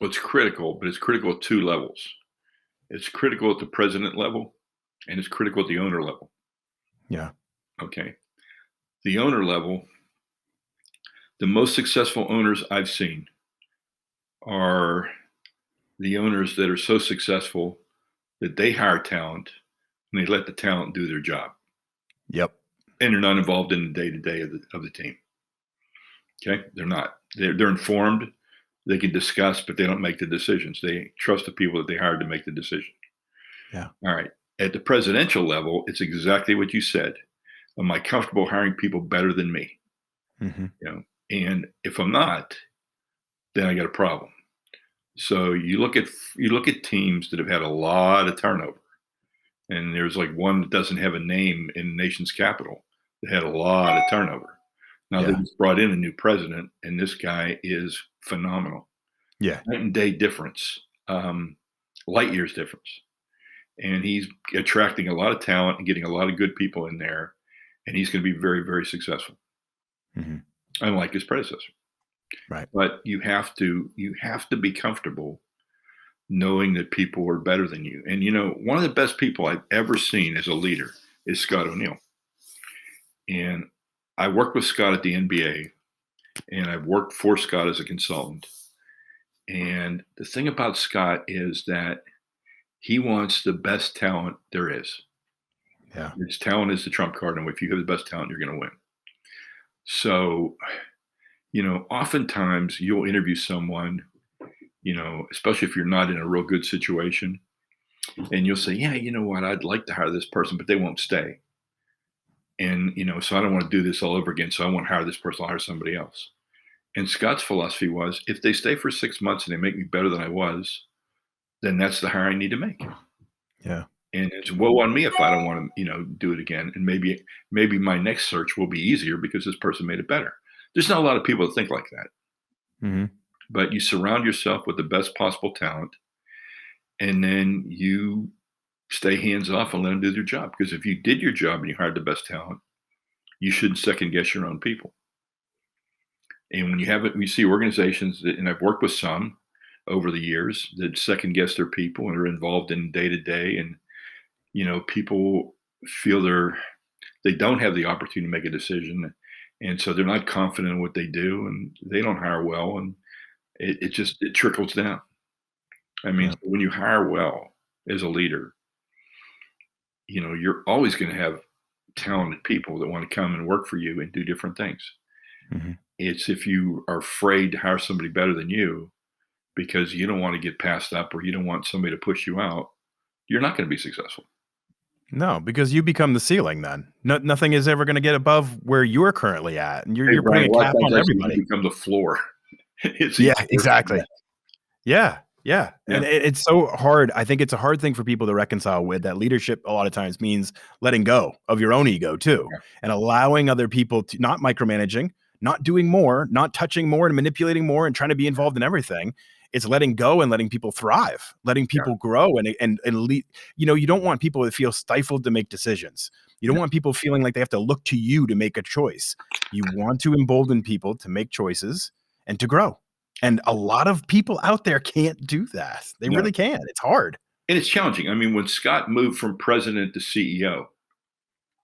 Well, it's critical, but it's critical at 2 levels. It's critical at the president level, and it's critical at the owner level. Yeah. Okay. The owner level, the most successful owners I've seen are the owners that are so successful that they hire talent and they let the talent do their job. Yep. And they're not involved in the day to day of the team. Okay. They're not. They're informed. They can discuss, but they don't make the decisions. They trust the people that they hired to make the decision. Yeah. All right. At the presidential level, it's exactly what you said. Am I comfortable hiring people better than me? Hmm. And if I'm not, then I got a problem. So you look at teams that have had a lot of turnover, and there's like one that doesn't have a name in the nation's capital that had a lot of turnover. Now they Yeah. just brought in a new president, and this guy is phenomenal. Yeah. Night and day difference, light years difference, and he's attracting a lot of talent and getting a lot of good people in there, and he's going to be very, very successful, Hmm. unlike his predecessor. Right. But you have to be comfortable knowing that people are better than you. And one of the best people I've ever seen as a leader is Scott O'Neill. And I worked with Scott at the NBA, and I've worked for Scott as a consultant. And the thing about Scott is that he wants the best talent there is. Yeah. It's talent is the trump card, and if you have the best talent, you're going to win. So, oftentimes you'll interview someone, especially if you're not in a real good situation, and you'll say, yeah, you know what, I'd like to hire this person, but they won't stay. And, so I don't want to do this all over again. So I won't hire this person, I'll hire somebody else. And Scott's philosophy was, if they stay for 6 months and they make me better than I was, then that's the hire I need to make. Yeah. And it's woe on me if I don't want to, do it again. And maybe my next search will be easier because this person made it better. There's not a lot of people that think like that. Mm-hmm. But you surround yourself with the best possible talent, and then you stay hands off and let them do their job. Because if you did your job and you hired the best talent, you shouldn't second guess your own people. And when you have it, we see organizations that, and I've worked with some over the years, that second guess their people and are involved in day to day, and people feel they don't have the opportunity to make a decision, and so they're not confident in what they do, and they don't hire well, and it trickles down. I mean, Yeah. when you hire well as a leader, you're always going to have talented people that want to come and work for you and do different things. Mm-hmm. It's if you are afraid to hire somebody better than you because you don't want to get passed up or you don't want somebody to push you out, you're not going to be successful. No, because you become the ceiling then. Nothing is ever going to get above where you're currently at, and Hey, you're putting Brian, a a lot of cap times on I say you everybody. become the floor. It's Yeah, even worse than exactly. that. Yeah, yeah, Yeah. and it's so hard. I think it's a hard thing for people to reconcile with that. Leadership a lot of times means letting go of your own ego too, Yeah. and allowing other people to not micromanaging, not doing more, not touching more and manipulating more and trying to be involved in everything. It's letting go and letting people thrive, letting people grow and lead. You don't want people to feel stifled to make decisions. You don't want people feeling like they have to look to you to make a choice. You want to embolden people to make choices and to grow. And a lot of people out there can't do that. They No. really can't. It's hard. And it's challenging. I mean, when Scott moved from president to CEO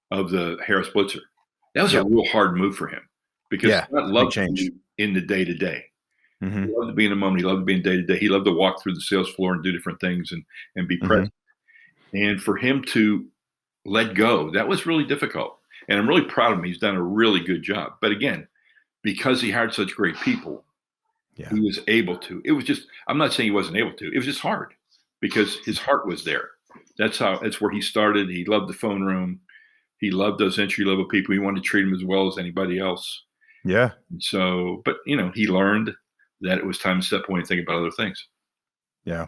of the Harris Blitzer, that was a Yep. real hard move for him because Yeah. Scott Big loved to change. be in the day to day. He Mhm. loved to be in the moment. He loved to be in day to day. He loved to walk through the sales floor and do different things and be Mhm. present. And for him to let go, that was really difficult. And I'm really proud of him. He's done a really good job. But again, because he hired such great people, Yeah. he was able to. It was just, I'm not saying he wasn't able to. It was just hard because his heart was there. That's where he started. He loved the phone room. He loved those entry level people. He wanted to treat them as well as anybody else. Yeah. And so, but he learned that it was time to step away and think about other things. Yeah.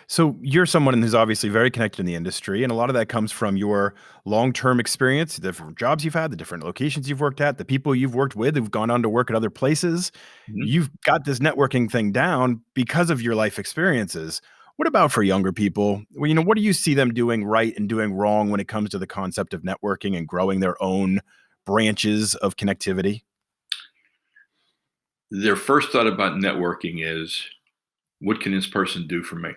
So you're someone who's obviously very connected in the industry, and a lot of that comes from your long-term experience, the different jobs you've had, the different locations you've worked at, the people you've worked with who've gone on to work at other places. Mhm. You've got this networking thing down because of your life experiences. What about for younger people? Well, what do you see them doing right and doing wrong when it comes to the concept of networking and growing their own branches of connectivity? Their first thought about networking is, what can this person do for me?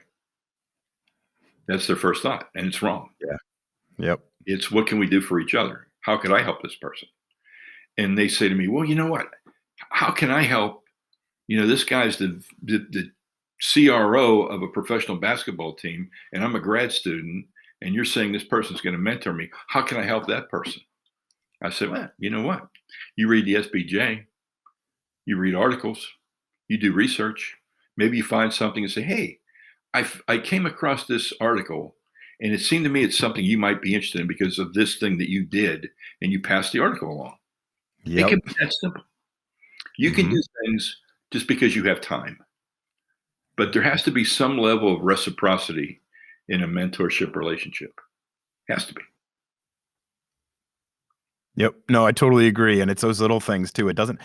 That's their first thought, and it's wrong. Yeah. Yep. It's, what can we do for each other? How could I help this person? And they say to me, well, you know what? How can I help? This guy's the CRO of a professional basketball team, and I'm a grad student, and you're saying this person's going to mentor me. How can I help that person? I said, well, you know what? You read the SBJ, you read articles, you do research. Maybe you find something and say, hey, I came across this article, and it seemed to me it's something you might be interested in because of this thing that you did, and you passed the article along. It Yep. can be that simple. You can do things just because you have time, but there has to be some level of reciprocity in a mentorship relationship. Has to be. Yep. No, I totally agree. And it's those little things too. It doesn't,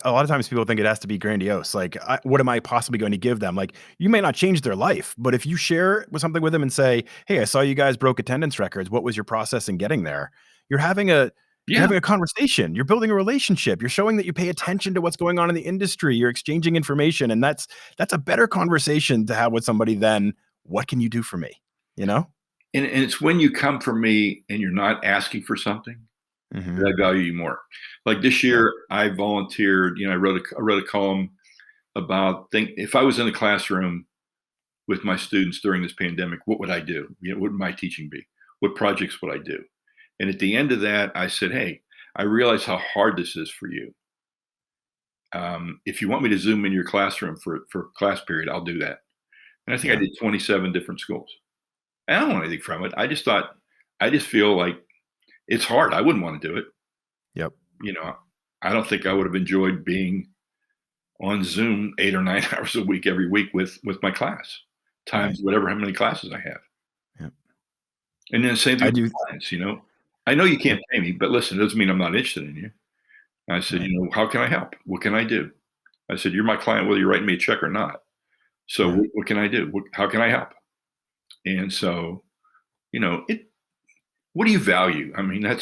a lot of times people think it has to be grandiose. Like, what am I possibly going to give them? Like, you may not change their life, but if you share with something with them and say, hey, I saw you guys broke attendance records. What was your process in getting there? You're having a, you're Yeah. having a conversation. You're building a relationship. You're showing that you pay attention to what's going on in the industry. You're exchanging information. And that's a better conversation to have with somebody than, what can you do for me? And it's when you come for me and you're not asking for something that I value you more. Like this year, I volunteered. I wrote a column about if I was in the classroom with my students during this pandemic, what would I do? What would my teaching be? What projects would I do? And at the end of that, I said, hey, I realize how hard this is for you. If you want me to Zoom in your classroom for class period, I'll do that. And I think I Yeah. did 27 different schools. And I don't want anything from it. I just thought, I just feel like it's hard. I wouldn't want to do it. Yep. You know, I don't think I would have enjoyed being on Zoom 8 or 9 hours a week every week with my class times whatever how many classes I have. Yep. And then the same thing I with do. clients. I know you can't pay me, but listen, it doesn't mean I'm not interested in you. I said, Right. how can I help? What can I do? I said, you're my client, whether you're writing me a check or not. So Yeah. what can I do? How can I help? And so, what do you value? I mean, I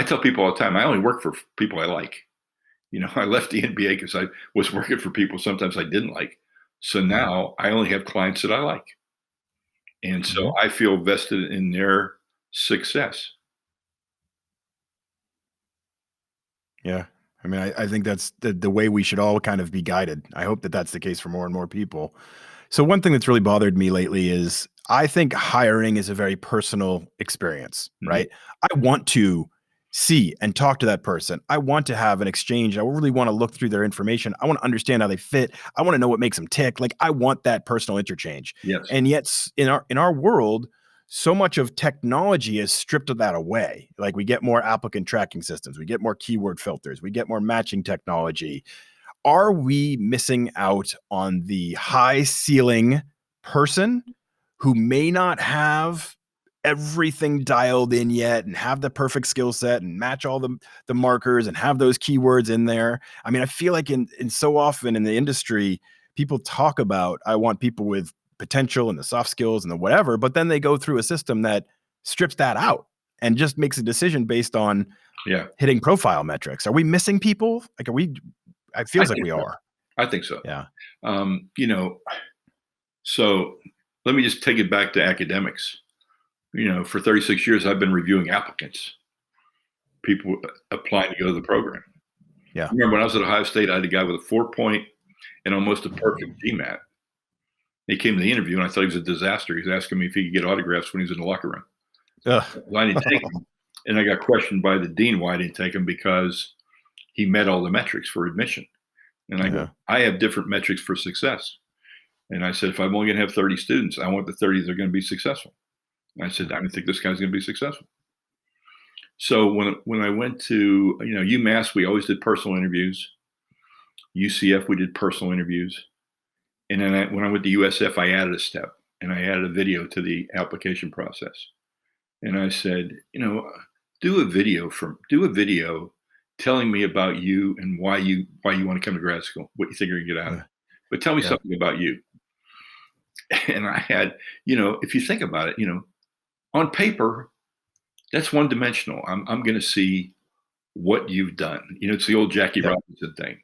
tell people all the time, I only work for people I like. I left the NBA because I was working for people sometimes I didn't like. So now I only have clients that I like. And so I feel vested in their success. Yeah. I mean, I think that's the way we should all kind of be guided. I hope that that's the case for more and more people. So one thing that's really bothered me lately is I think hiring is a very personal experience, Mhm. right? I want to see and talk to that person. I want to have an exchange. I really want to look through their information. I want to understand how they fit. I want to know what makes them tick. Like I want that personal interchange. Yes. And yet in our world, so much of technology has stripped that away. Like we get more applicant tracking systems, we get more keyword filters, we get more matching technology. Are we missing out on the high ceiling person who may not have everything dialed in yet and have the perfect skill set and match all the markers and have those keywords in there? I mean, I feel like in so often in the industry, people talk about, I want people with potential and the soft skills and the whatever, but then they go through a system that strips that out and just makes a decision based on Yeah. hitting profile metrics. Are we missing people? Like, it I feels like think we so. are. I think so. Yeah. Um, you know, so let me just take it back to academics. For 36 years, I've been reviewing applicants, people applying to go to the program. Yeah. Remember when I was at Ohio State, I had a guy with a 4 point and almost a perfect GMAT. He came to the interview and I thought he was a disaster. He was asking me if he could get autographs when he was in the locker room. Well, I didn't take him. And I got questioned by the dean why I didn't take him, because he met all the metrics for admission. And I go, I have different metrics for success. And I said, if I'm only going to have 30 students, I want the 30 that are going to be successful. And I said, I don't think this guy's going to be successful. So when I went to UMass, we always did personal interviews. UCF, we did personal interviews. And then when I went to USF, I added a step and I added a video to the application process. And I said, do a video telling me about you and why you want to come to grad school, what you think you're going to get out of it. But tell me something about you. And I had, if you think about it, on paper, that's one dimensional. I'm going to see what you've done. It's the old Jackie Robinson thing.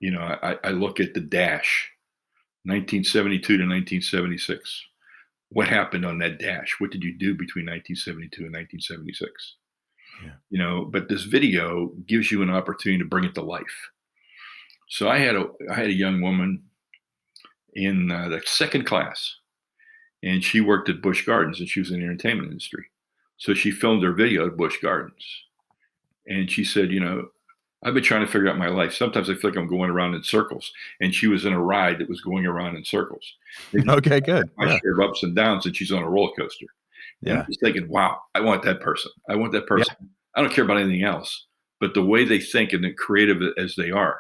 I look at the dash, 1972 to 1976. What happened on that dash? What did you do between 1972 and 1976? But this video gives you an opportunity to bring it to life. So I had a young woman in the second class, and she worked at Busch Gardens, and she was in the entertainment industry. So she filmed her video at Busch Gardens, and she said, I've been trying to figure out my life. Sometimes I feel like I'm going around in circles. And she was in a ride that was going around in circles. Okay, good. My share of ups and downs, and she's on a roller coaster. And I'm just thinking, wow, I want that person. I want that person. Yeah. I don't care about anything else, but the way they think and the creative as they are.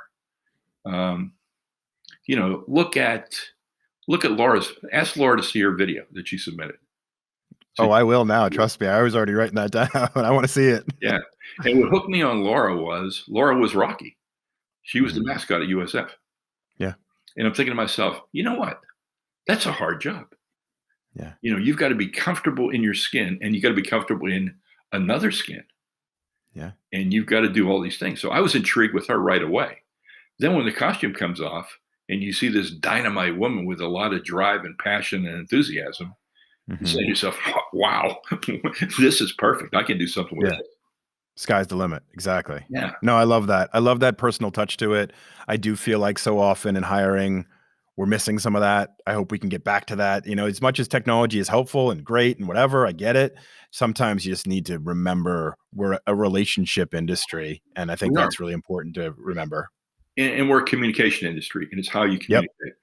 Look at Laura's. Ask Laura to see her video that she submitted. So I will now. Trust me. I was already writing that down. I want to see it. Yeah. And what hooked me on Laura was Rocky. She was the mascot at USF. Yeah. And I'm thinking to myself, you know what? That's a hard job. Yeah. You've got to be comfortable in your skin, and you got to be comfortable in another skin. Yeah. And you've got to do all these things. So I was intrigued with her right away. Then when the costume comes off and you see this dynamite woman with a lot of drive and passion and enthusiasm, you say to yourself, wow, this is perfect. I can do something with it. Sky's the limit. Exactly. Yeah. No, I love that. I love that personal touch to it. I do feel like so often in hiring, we're missing some of that. I hope we can get back to that. As much as technology is helpful and great and whatever, I get it. Sometimes you just need to remember we're a relationship industry. And I think that's really important to remember. And we're a communication industry, and it's how you communicate.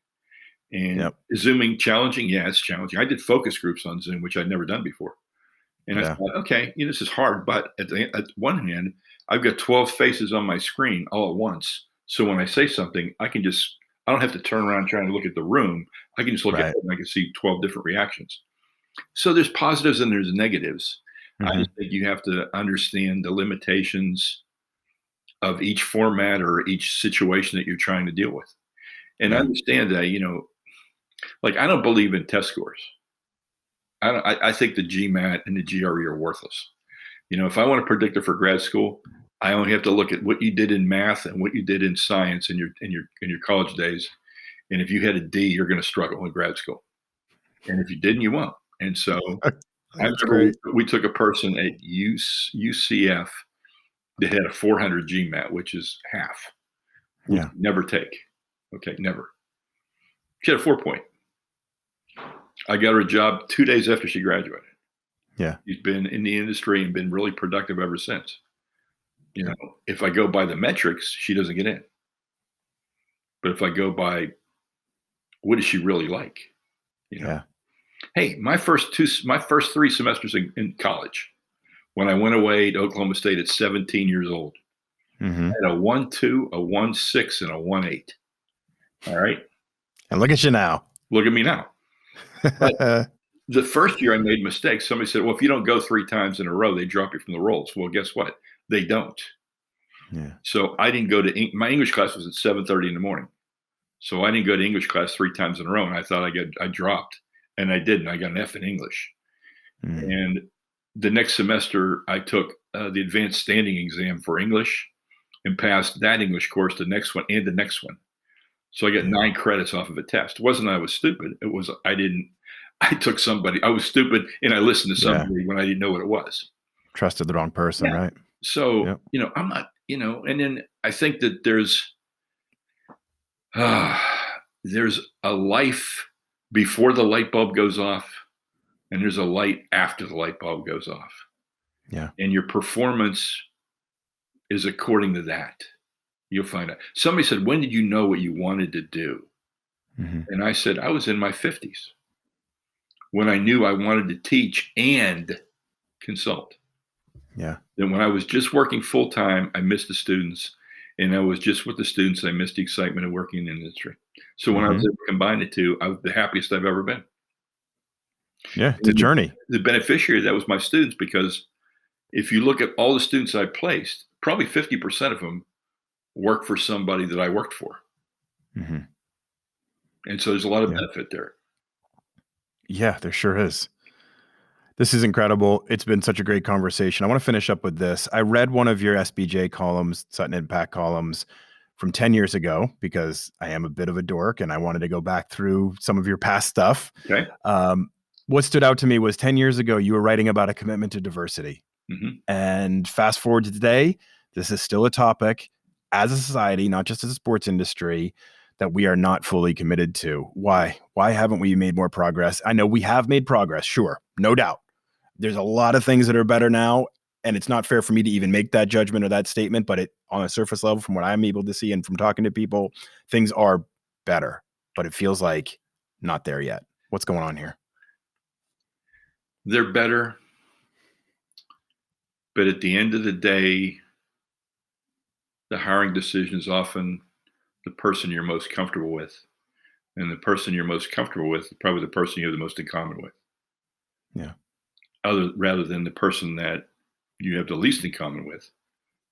And is Zooming challenging? Yeah, it's challenging. I did focus groups on Zoom, which I'd never done before. And I thought, okay, this is hard. But at one hand, I've got 12 faces on my screen all at once. So when I say something, I don't have to turn around trying to look at the room. I can just look at it and I can see 12 different reactions. So there's positives and there's negatives. I just think you have to understand the limitations of each format or each situation that you're trying to deal with. And I understand that, like, I don't believe in test scores. I think the GMAT and the GRE are worthless. If I want a predictor for grad school, I only have to look at what you did in math and what you did in science in your college days. And if you had a D, you're going to struggle in grad school. And if you didn't, you won't. And so I remember we took a person at UCF that had a 400 GMAT, which is half. Never take. Okay, never. She had a 4-point. I got her a job 2 days after she graduated. Yeah. She's been in the industry and been really productive ever since. If I go by the metrics, she doesn't get in. But if I go by what is she really like? Hey, my first 3 semesters in college, when I went away to Oklahoma State at 17 years old, I had a 1.2, a 1.6, and a 1.8. All right. And look at you now. Look at me now. But the first year I made mistakes. Somebody said, well, if you don't go 3 times in a row, they drop you from the rolls. Well, guess what? They don't. Yeah. So I didn't go to my English class was at 7:30 in the morning. So I didn't go to English class 3 times in a row. And I thought I dropped, and I didn't. I got an F in English. And the next semester I took the advanced standing exam for English and passed that English course, the next one and the next one. So I got 9 credits off of a test. It wasn't I was stupid. It was I was stupid and I listened to somebody when I didn't know what it was. Trusted the wrong person, right? So, I'm not, and then I think that there's a life before the light bulb goes off and there's a light after the light bulb goes off. Yeah. And your performance is according to that. You'll find out. Somebody said, when did you know what you wanted to do? And I said, I was in my 50s when I knew I wanted to teach and consult. Yeah. Then when I was just working full time, I missed the students. And I was just with the students. I missed the excitement of working in the industry. So when I was able to combine the two, I was the happiest I've ever been. Yeah, it's a journey. The beneficiary of that was my students, because if you look at all the students I placed, probably 50% of them work for somebody that I worked for. And so there's a lot of benefit there. Yeah, there sure is. This is incredible. It's been such a great conversation. I want to finish up with this. I read one of your SBJ columns, Sutton Impact columns, from 10 years ago, because I am a bit of a dork and I wanted to go back through some of your past stuff. Okay. What stood out to me was 10 years ago, you were writing about a commitment to diversity. And fast forward to today, this is still a topic as a society, not just as a sports industry, that we are not fully committed to. Why? Why haven't we made more progress? I know we have made progress, sure, no doubt. There's a lot of things that are better now, and it's not fair for me to even make that judgment or that statement, but on a surface level, from what I'm able to see and from talking to people, things are better, but it feels like not there yet. What's going on here? They're better, but at the end of the day, the hiring decision is often the person you're most comfortable with. And the person you're most comfortable with is probably the person you have the most in common with. Yeah. Rather than the person that you have the least in common with,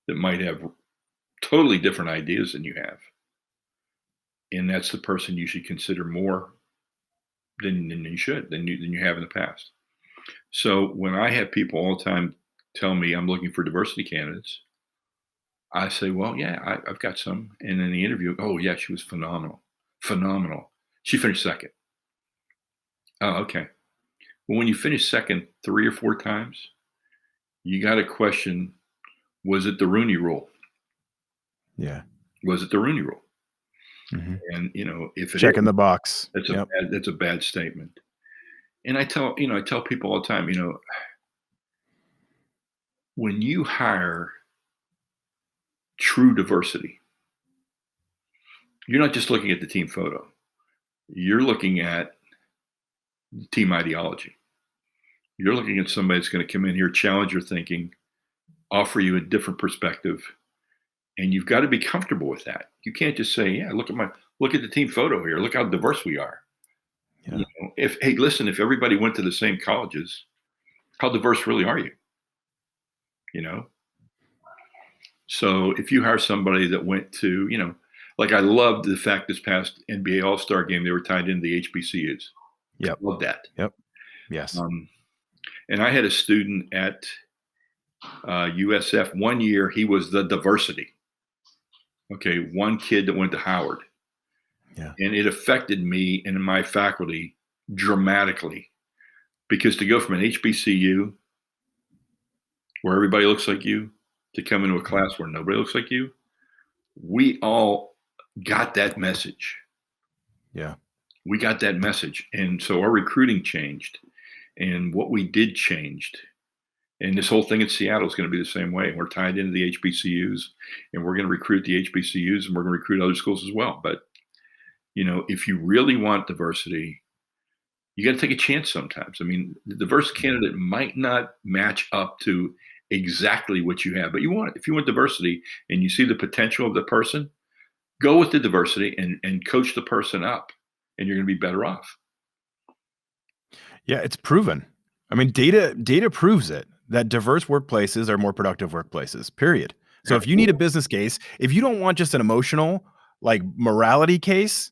that might have totally different ideas than you have. And that's the person you should consider more than you have in the past. So when I have people all the time tell me I'm looking for diversity candidates, I say, well, yeah, I've got some. And in the interview, oh yeah, she was phenomenal. She finished second. Oh, okay. Well, when you finish second 3 or 4 times, you got to question, was it the Rooney Rule? Yeah. Was it the Rooney Rule? Mm-hmm. And if it Checking is, the box. that's a bad statement. And I tell people all the time, when you hire true diversity, you're not just looking at the team photo. You're looking at team ideology. You're looking at somebody that's going to come in here, challenge your thinking, offer you a different perspective, and you've got to be comfortable with that. You can't just say, "Yeah, look at the team photo here. Look how diverse we are." Yeah. If everybody went to the same colleges, how diverse really are you? So if you hire somebody that went to, like I loved the fact this past NBA All-Star game, they were tied into the HBCUs. Yep. Love that. Yep. Yes. And I had a student at USF one year. He was the diversity. Okay, one kid that went to Howard. Yeah. And it affected me and my faculty dramatically, because to go from an HBCU where everybody looks like you to come into a class where nobody looks like you, we all got that message. Yeah. We got that message. And so our recruiting changed, and what we did changed. And this whole thing in Seattle is going to be the same way. We're tied into the HBCUs, and we're going to recruit the HBCUs, and we're going to recruit other schools as well. But, if you really want diversity, you got to take a chance sometimes. I mean, the diverse candidate might not match up to exactly what you have, but if you want diversity and you see the potential of the person, go with the diversity and coach the person up, and you're going to be better off. Yeah, it's proven. I mean, data proves it, that diverse workplaces are more productive workplaces, period. So if you need a business case, if you don't want just an emotional, like, morality case,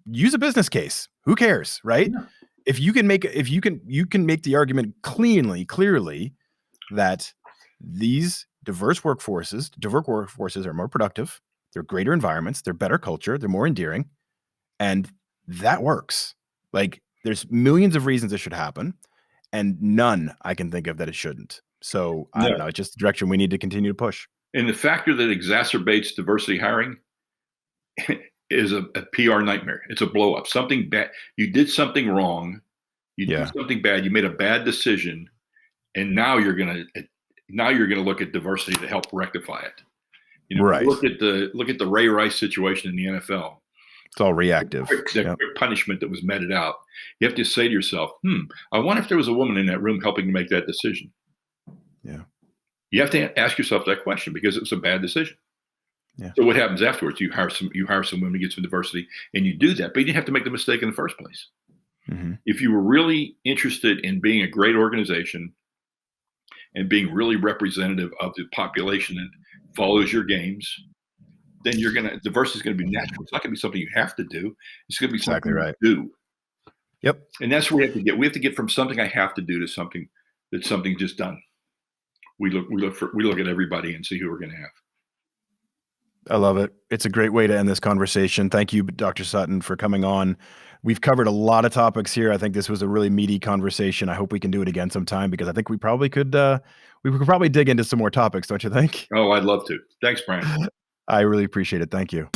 use a business case. Who cares, right? Yeah. If you can make the argument clearly that these diverse workforces are more productive, they're greater environments, they're better culture, they're more endearing, and that works. Like, there's millions of reasons it should happen, and none I can think of that it shouldn't. So I don't know. It's just the direction we need to continue to push. And the factor that exacerbates diversity hiring is a PR nightmare. It's a blow up. Something bad. You did something wrong. You did something bad. You made a bad decision, and now you're gonna look at diversity to help rectify it. Right. Look at the Ray Rice situation in the NFL. It's all reactive. The quick punishment that was meted out. You have to say to yourself, I wonder if there was a woman in that room helping to make that decision. Yeah. You have to ask yourself that question, because it was a bad decision. Yeah. So what happens afterwards? You hire some women to get some diversity, and you do that, but you didn't have to make the mistake in the first place. Mm-hmm. If you were really interested in being a great organization and being really representative of the population that follows your games, then diversity is going to be natural. It's not going to be something you have to do. It's going to be something you do. Yep. And that's where we have to get. We have to get from something I have to do to something that's something just done. We look at everybody and see who we're going to have. I love it. It's a great way to end this conversation. Thank you, Dr. Sutton, for coming on. We've covered a lot of topics here. I think this was a really meaty conversation. I hope we can do it again sometime, because I think we probably could probably dig into some more topics, don't you think? Oh, I'd love to. Thanks, Brian. I really appreciate it. Thank you.